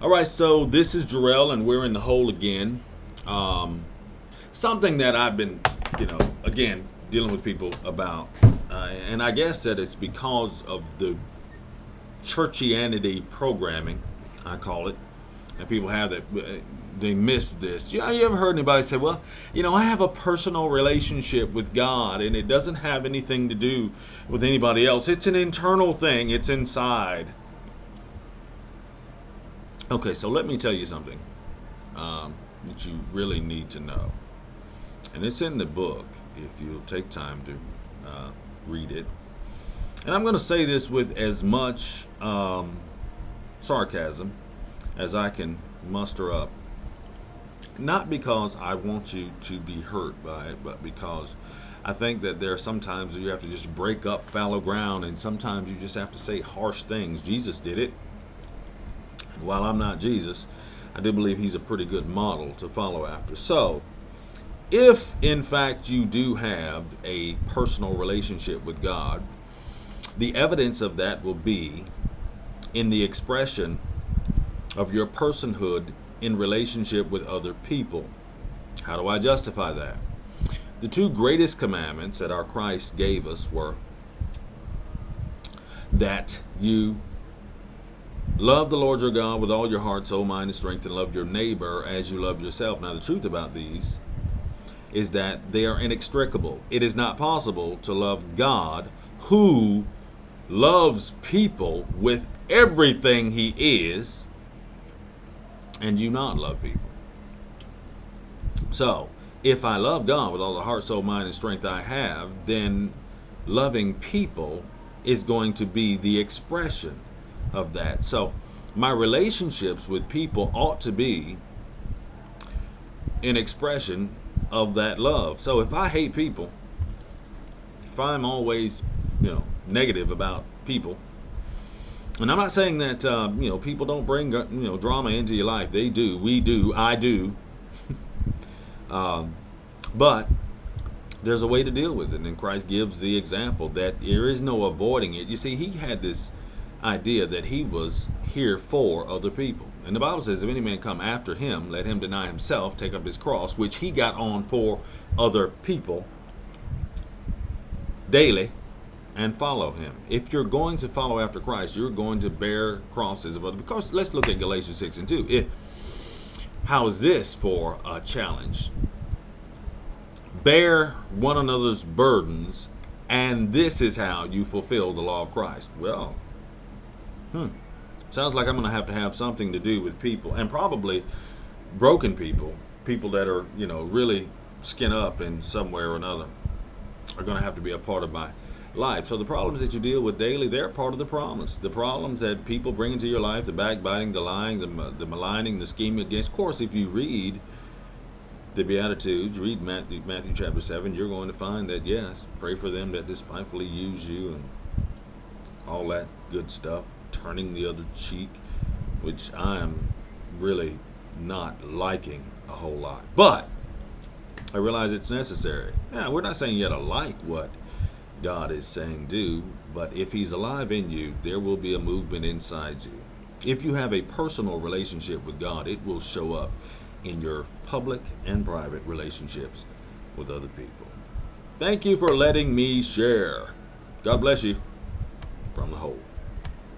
All right, so this is Jarrell, and we're in the hole again. Something that I've been, again, dealing with people about, and I guess that it's because of the churchianity programming, I call it, and people have that. They miss this. You ever heard anybody say, well, I have a personal relationship with God, and it doesn't have anything to do with anybody else. It's an internal thing. It's inside. Okay, so let me tell you something that you really need to know. And it's in the book, if you'll take time to read it. And I'm going to say this with as much sarcasm as I can muster up. Not because I want you to be hurt by it, but because I think that there are some times you have to just break up fallow ground, and sometimes you just have to say harsh things. Jesus did it. And while I'm not Jesus, I do believe he's a pretty good model to follow after. So, if in fact you do have a personal relationship with God, the evidence of that will be in the expression of your personhood in relationship with other people. How do I justify that? The two greatest commandments that our Christ gave us were that you love the Lord your God with all your heart, soul, mind, and strength, and love your neighbor as you love yourself. Now, the truth about these is that they are inextricable. It is not possible to love God, who loves people with everything he is, and you not love people. So, if I love God with all the heart, soul, mind, and strength I have, then loving people is going to be the expression of that. So, my relationships with people ought to be an expression of that love. So, if I hate people, if I'm always, negative about people, and I'm not saying that people don't bring drama into your life. They do. We do. I do. But there's a way to deal with it, and Christ gives the example that there is no avoiding it. You see, he had this idea that he was here for other people, and the Bible says, if any man come after him, let him deny himself, take up his cross, which he got on for other people daily, and follow him. If you're going to follow after Christ, you're going to bear crosses of others. Because let's look at Galatians 6 and 2. How is this for a challenge? Bear one another's burdens, and this is how you fulfill the law of Christ. Well, sounds like I'm going to have something to do with people, and probably broken people that are, really skin up in some way or another, are going to have to be a part of my life. So the problems that you deal with daily, they're part of the promise. The problems that people bring into your life, the backbiting, the lying, the maligning, the scheming against. Of course, if you read the Beatitudes, read Matthew chapter 7, you're going to find that, yes, pray for them that despitefully use you, and all that good stuff, turning the other cheek, which I am really not liking a whole lot. But I realize it's necessary. Now, we're not saying you got to like what God is saying do, but if he's alive in you, there will be a movement inside you. If you have a personal relationship with God, it will show up in your public and private relationships with other people. Thank you for letting me share. God bless you from the hole.